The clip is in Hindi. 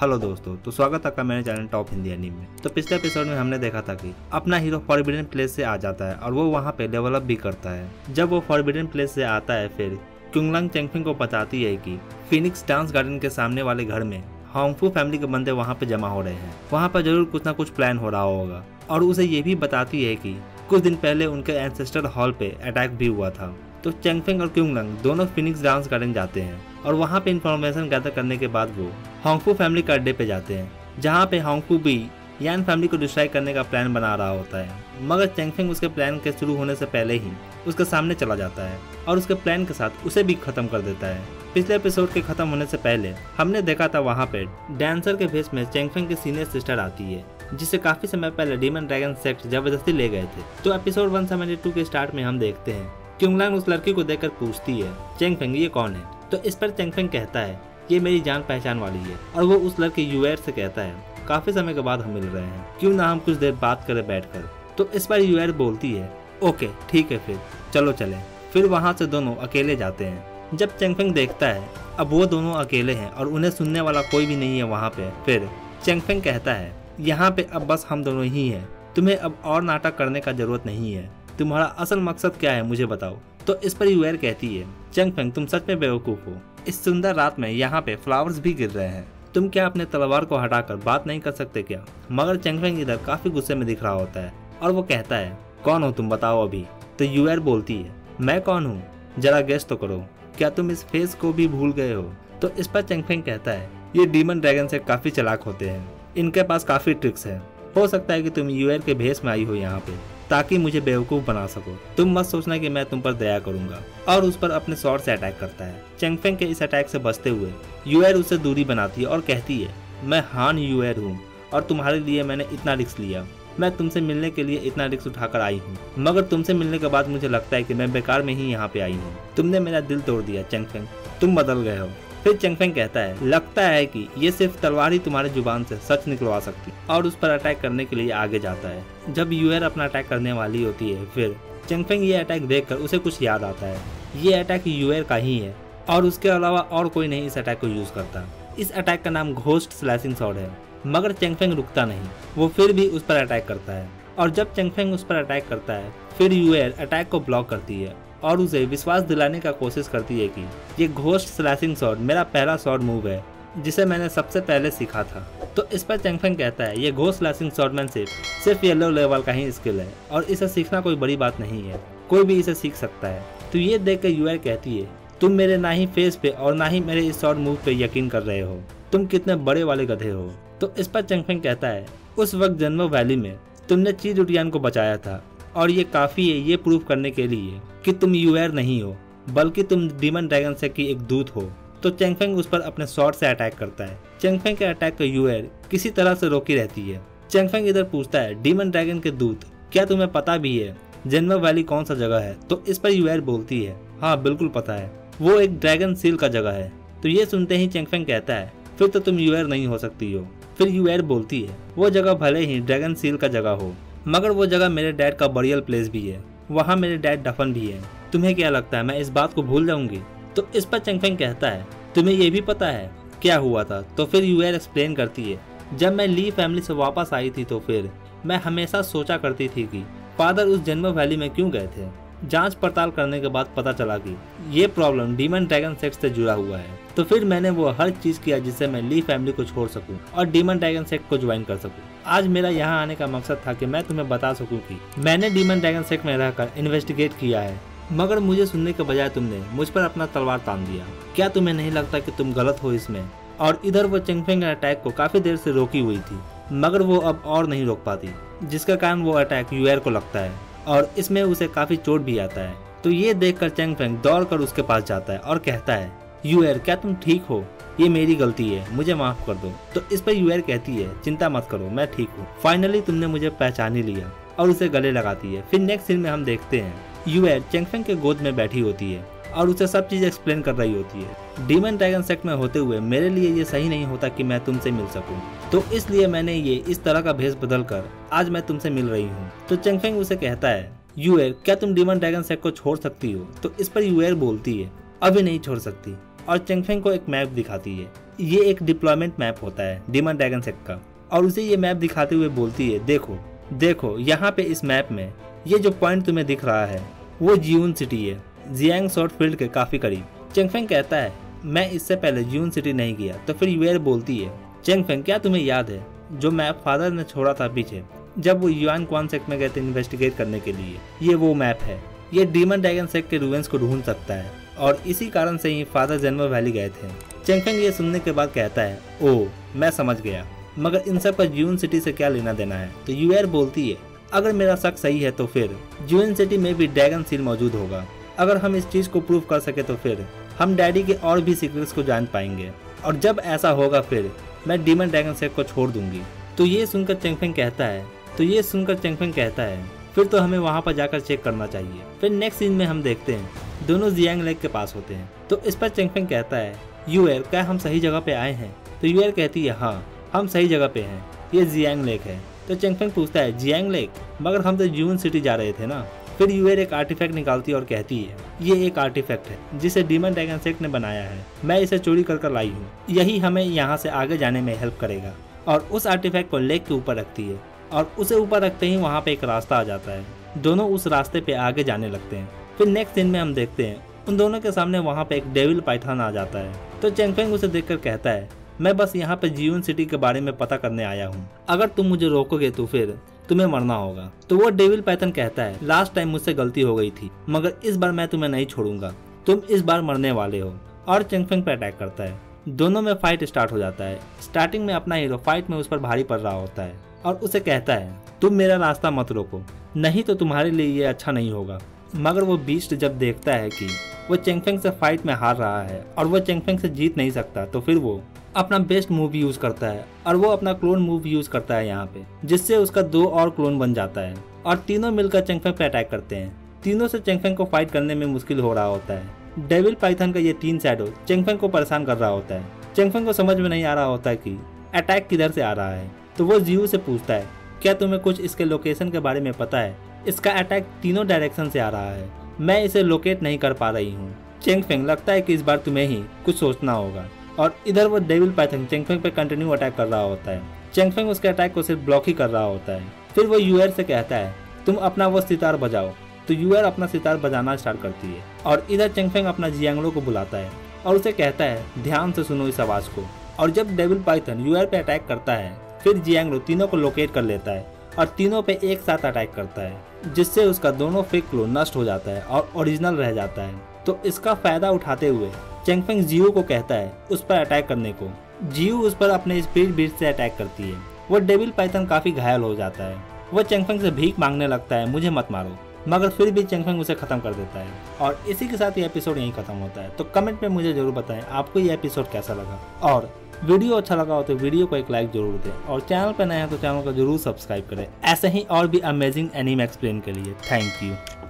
हेलो दोस्तों, तो स्वागत है आपका मेरे चैनल टॉप हिंदी एनीमे में। तो पिछले एपिसोड में हमने देखा था कि अपना हीरो फॉरबिडन प्लेस से आ जाता है और वो वहाँ पे डेवलप भी करता है। जब वो फॉरबिडन प्लेस से आता है, फिर क्युंगलांग चेंगफेंग को बताती है कि फीनिक्स डांस गार्डन के सामने वाले घर में होंगफू फैमिली के बंदे वहाँ पे जमा हो रहे हैं। वहाँ पर जरूर कुछ ना कुछ प्लान हो रहा होगा। और उसे ये भी बताती है कि कुछ दिन पहले उनके एंसेस्टर हॉल पे अटैक भी हुआ था। तो चेंगफेंग और क्युंगलांग दोनों फीनिक्स डांस गार्डन जाते हैं और वहाँ पे इंफॉर्मेशन गैदर करने के बाद वो होंगफू फैमिली के अड्डे पे जाते हैं, जहाँ पे होंगफू भी यान फैमिली को डिस्ट्रॉय करने का प्लान बना रहा होता है। मगर चेंगफेंग उसके प्लान के शुरू होने से पहले ही उसके सामने चला जाता है और उसके प्लान के साथ उसे भी खत्म कर देता है। पिछले एपिसोड के खत्म होने से पहले हमने देखा था वहाँ पे डांसर के भेष में चेंगफेंग की सीनियर सिस्टर आती है, जिसे काफी समय पहले डीमन ड्रैगन सेक्ट जबरदस्ती ले गए थे। तो एपिसोड 172 के स्टार्ट में हम देखते हैं क्युंगलांग उस लड़की को देखकर पूछती है, चेंगफेंग ये कौन है? तो इस पर चेंगफेंग कहता है, ये मेरी जान पहचान वाली है। और वो उस लड़के यूएर से कहता है, काफी समय के बाद हम मिल रहे हैं, क्यों ना हम कुछ देर बात करें बैठकर। तो इस पर यूएर बोलती है, ओके ठीक है, फिर चलो चले। फिर वहाँ से दोनों अकेले जाते हैं। जब चेंगफेंग देखता है अब वो दोनों अकेले हैं और उन्हें सुनने वाला कोई भी नहीं है वहाँ पे, फिर चेंगफेंग कहता है, यहाँ पे अब बस हम दोनों ही हैं, तुम्हें अब और नाटक करने का जरूरत नहीं है, तुम्हारा असल मकसद क्या है मुझे बताओ। तो इस पर यूएर कहती है, चेंगफेंग तुम सच में बेवकूफ हो, इस सुंदर रात में यहाँ पे फ्लावर्स भी गिर रहे हैं, तुम क्या अपने तलवार को हटाकर बात नहीं कर सकते क्या? मगर चेंगफेंग इधर काफी गुस्से में दिख रहा होता है और वो कहता है, कौन हो तुम बताओ अभी। तो यूएर बोलती है, मैं कौन हूँ, जरा गेस तो करो, क्या तुम इस फेस को भी भूल गए हो? तो इस पर चेंगफेंग कहता है, ये डीमन ड्रैगन से काफी चालाक होते हैं, इनके पास काफी ट्रिक्स है, हो सकता है कि तुम यूएर के भेष में आई हो यहाँ पे ताकि मुझे बेवकूफ बना सको। तुम मत सोचना कि मैं तुम पर दया करूंगा। और उस पर अपने स्वॉर्ड से अटैक करता है। चेंगफेंग के इस अटैक से बचते हुए यूएर उससे दूरी बनाती है और कहती है, मैं हान यूएर हूँ और तुम्हारे लिए मैंने इतना रिस्क लिया, मैं तुमसे मिलने के लिए इतना रिस्क उठाकर आई हूँ, मगर तुमसे मिलने के बाद मुझे लगता है कि मैं बेकार में ही यहाँ पे आई हूँ। तुमने मेरा दिल तोड़ दिया चेंगफेंग, तुम बदल गए हो। फिर चेंगफेंग कहता है, लगता है कि ये सिर्फ तलवार ही तुम्हारे जुबान से सच निकलवा सकती, और उस पर अटैक करने के लिए आगे जाता है। जब यूएर अपना अटैक करने वाली होती है, फिर चेंगफेंग ये अटैक देखकर उसे कुछ याद आता है, ये अटैक यूएर का ही है और उसके अलावा और कोई नहीं इस अटैक को यूज करता। इस अटैक का नाम घोस्ट स्लैशिंग स्वॉर्ड है। मगर चेंगफेंग रुकता नहीं, वो फिर भी उस पर अटैक करता है और जब चेंगफेंग उस पर अटैक करता है, फिर यूएर अटैक को ब्लॉक करती है और उसे विश्वास दिलाने का कोशिश करती है कि ये घोस्ट स्लैशिंग स्वॉर्ड मेरा पहला स्वॉर्ड मूव है, जिसे मैंने सबसे पहले सीखा था। तो इस पर चेंगफेंग कहता है, ये घोस्ट स्लैशिंग स्वॉर्डमैनशिप सिर्फ येलो लेवल का ही स्किल है और इसे सीखना कोई बड़ी बात नहीं है, कोई भी इसे सीख सकता है। तो ये देख कर यूएर कहती है, तुम मेरे ना ही फेस पे और ना ही मेरे इस स्वॉर्ड मूव पे यकीन कर रहे हो, तुम कितने बड़े वाले गधे हो। तो इस पर चेंगफेंग कहता है, उस वक्त जन्मो वैली में तुमने ची रुटियान को बचाया था और ये काफी है ये प्रूव करने के लिए कि तुम यूएर नहीं हो, बल्कि तुम डीमन ड्रैगन से की एक दूत हो। तो चेंगफेंग उस पर अपने स्वॉर्ड से अटैक करता है। चेंगफेंग के अटैक को यूएर किसी तरह से रोकी रहती है। चेंगफेंग इधर पूछता है, डीमन ड्रैगन के दूत, क्या तुम्हें पता भी है जन्मो वैली कौन सा जगह है? तो इस पर यूएर बोलती है, हाँ बिल्कुल पता है, वो एक ड्रैगन सील का जगह है। तो ये सुनते ही चेंगफेंग कहता है, फिर तो तुम यूएर नहीं हो सकती हो। फिर यूएर बोलती है, वो जगह भले ही ड्रैगन सील का जगह हो, मगर वो जगह मेरे डैड का बरियल प्लेस भी है, वहाँ मेरे डैड दफन भी है, तुम्हें क्या लगता है मैं इस बात को भूल जाऊंगी? तो इस पर चेंगफेंग कहता है, तुम्हें ये भी पता है क्या हुआ था? तो फिर यूएर एक्सप्लेन करती है, जब मैं ली फैमिली से वापस आई थी तो फिर मैं हमेशा सोचा करती थी कि फादर उस जन्मो वैली में क्यों गए थे। जांच पड़ताल करने के बाद पता चला कि ये प्रॉब्लम डीमन ड्रैगन सेक्ट से जुड़ा हुआ है। तो फिर मैंने वो हर चीज किया जिससे मैं ली फैमिली को छोड़ सकूं और डीमन ड्रैगन सेक्ट को ज्वाइन कर सकूं। आज मेरा यहाँ आने का मकसद था कि मैं तुम्हें बता सकूं कि मैंने डीमन ड्रैगन सेक्ट में रहकर इन्वेस्टिगेट किया है, मगर मुझे सुनने के बजाय तुमने मुझ पर अपना तलवार तान दिया। क्या तुम्हें नहीं लगता कि तुम गलत हो इसमें? और इधर वो चेंगफेंग अटैक को काफी देर से रोकी हुई थी, मगर वो अब और नहीं रोक पाती, जिसका कारण वो अटैक यूएर को लगता है और इसमें उसे काफी चोट भी आता है। तो ये देखकर चेंगफेंग दौड़कर उसके पास जाता है और कहता है, यूएर क्या तुम ठीक हो? ये मेरी गलती है, मुझे माफ कर दो। तो इस पर यूएर कहती है, चिंता मत करो, मैं ठीक हूँ, फाइनली तुमने मुझे पहचान ही लिया, और उसे गले लगाती है। फिर नेक्स्ट सीन में हम देखते हैं यूएर चेंगफेंग के गोद में बैठी होती है और उसे सब चीज एक्सप्लेन कर रही होती है। डीमन ड्रैगन सेक्ट में होते हुए मेरे लिए ये सही नहीं होता कि मैं तुमसे मिल सकूं, तो इसलिए मैंने ये इस तरह का भेष बदल कर आज मैं तुमसे मिल रही हूँ। तो चेंगफेंग उसे कहता है, यूएर क्या तुम डीमन ड्रैगन सेक्ट को छोड़ सकती हो? तो इस पर यूएर बोलती है, अभी नहीं छोड़ सकती, और चेंगफेंग को एक मैप दिखाती है। ये एक डिप्लॉयमेंट मैप होता है डीमन ड्रैगन सेक्ट का, और उसे ये मैप दिखाते हुए बोलती है, देखो देखो यहाँ पे इस मैप में ये जो पॉइंट तुम्हें दिख रहा है वो जियून सिटी है, जियांग शॉर्ट फील्ड के काफी करीब। चेंगफेंग कहता है मैं इससे पहले जियून सिटी नहीं गया। तो फिर यूएर बोलती है, चेंगफेंग क्या तुम्हें याद है जो मैप फादर ने छोड़ा था पीछे जब वो युआन क्वान सेक्ट में गए थे इन्वेस्टिगेट करने के लिए? ये वो मैप है, ये डीमन ड्रैगन सेक्ट के रूइंस को ढूंढ सकता है और इसी कारण से ही फादर जेनवर वैली गए थे। चेंगफेंग ये सुनने के बाद कहता है, ओह मैं समझ गया, मगर इन सब का जियून सिटी से क्या लेना देना है? तो यूएर बोलती है, अगर मेरा शक सही है तो फिर जियून सिटी में भी ड्रैगन सील मौजूद होगा। अगर हम इस चीज को प्रूव कर सके तो फिर हम डैडी के और भी सीक्रेट्स को जान पाएंगे, और जब ऐसा होगा फिर मैं डीमन ड्रैगन सेक्ट को छोड़ दूंगी। तो ये सुनकर चेंगफेंग कहता है फिर तो हमें वहाँ पर जाकर चेक करना चाहिए। फिर नेक्स्ट सीन में हम देखते हैं दोनों जियांग लेक के पास होते हैं। तो इस पर चेंगफेंग कहता है, यूएर क्या हम सही जगह पे आए हैं? तो यूएर कहती है, हाँ हम सही जगह पे हैं, ये जियांग लेक है। तो चेंगफेंग पूछता है, जियांग लेक? मगर हम तो जियून सिटी जा रहे थे ना। फिर यूएर एक आर्टिफैक्ट निकालती है और कहती है, ये एक आर्टिफैक्ट है जिसे डीमन ड्रैगन सेक्ट ने बनाया है, मैं इसे चोरी कर लाई हूँ, यही हमें यहाँ से आगे जाने में हेल्प करेगा। और उस आर्टिफैक्ट को लेक के ऊपर रखती है और उसे ऊपर रखते ही वहाँ पे एक रास्ता आ जाता है। दोनों उस रास्ते पे आगे जाने लगते हैं। फिर नेक्स्ट सीन में हम देखते हैं उन दोनों के सामने वहाँ पे एक डेविल पाइथन आ जाता है। तो चेंगफेंग उसे देखकर कहता है, मैं बस यहाँ पे जियून सिटी के बारे में पता करने आया हूँ, अगर तुम मुझे रोकोगे तो फिर तुम्हें मरना होगा। तो वो डेविल पाइथन कहता है, लास्ट टाइम मुझसे गलती हो गई थी, मगर इस बार मैं तुम्हें नहीं छोड़ूंगा, तुम इस बार मरने वाले हो। और चेंगफेंग पे अटैक करता है। दोनों में फाइट स्टार्ट हो जाता है। स्टार्टिंग में अपना हीरो फाइट में उस पर भारी पड़ रहा होता है और उसे कहता है, तुम मेरा रास्ता मत रोको, नहीं तो तुम्हारे लिए ये अच्छा नहीं होगा। मगर वो बीस्ट जब देखता है कि वो चेंगफेंग से फाइट में हार रहा है और वो चेंगफेंग से जीत नहीं सकता, तो फिर वो अपना बेस्ट मूव यूज करता है और वो अपना क्लोन मूव यूज करता है यहाँ पे, जिससे उसका 2 और क्लोन बन जाता है और तीनों मिलकर चेंगफेंग पे अटैक करते हैं। तीनों से चेंगफेंग को फाइट करने में मुश्किल हो रहा होता है। डेविल पाइथन का ये 3 शैडो चेंगफेंग को परेशान कर रहा होता है। चेंगफेंग को समझ में नहीं आ रहा होता कि अटैक किधर से आ रहा है। तो वो जियू से पूछता है, क्या तुम्हें कुछ इसके लोकेशन के बारे में पता है? इसका अटैक तीनों डायरेक्शन से आ रहा है, मैं इसे लोकेट नहीं कर पा रही हूँ। चेंगफेंग, लगता है कि इस बार तुम्हें ही कुछ सोचना होगा। और इधर वो डेविल पाइथन चेंगफेंग पे कंटिन्यू अटैक कर रहा होता है। चेंगफेंग उसके अटैक को सिर्फ ब्लॉक ही कर रहा होता है। फिर वो यूएर से कहता है, तुम अपना वो सितार बजाओ। तो यूएर अपना सितार बजाना स्टार्ट करती है और इधर चेंगफेंग अपना जियांगलो को बुलाता है और उसे कहता है, ध्यान से सुनो इस आवाज को। और जब डेविल पाइथन यूएर पे अटैक करता है, फिर जियांगलो तीनों को लोकेट कर लेता है और तीनों पे एक साथ अटैक करता है, जिससे उसका दोनों फेक क्लोन नष्ट हो जाता है और ओरिजिनल रह जाता है। तो इसका फायदा उठाते हुए चेंगफेंग जियू को कहता है उस पर अटैक करने को। जियू उस पर अपने स्पीड बीट से अटैक करती है। वो डेविल पाइथन काफी घायल हो जाता है। वो चेंगफेंग से भीख मांगने लगता है, मुझे मत मारो, मगर फिर भी चेंगफेंग उसे खत्म कर देता है। और इसी के साथ ये एपिसोड यहीं खत्म होता है। तो कमेंट में मुझे जरूर बताएं आपको ये एपिसोड कैसा लगा, और वीडियो अच्छा लगा हो तो वीडियो को एक लाइक जरूर दें, और चैनल पर नए हैं तो चैनल को जरूर सब्सक्राइब करें ऐसे ही और भी अमेजिंग एनीमे एक्सप्लेन के लिए। Thank you.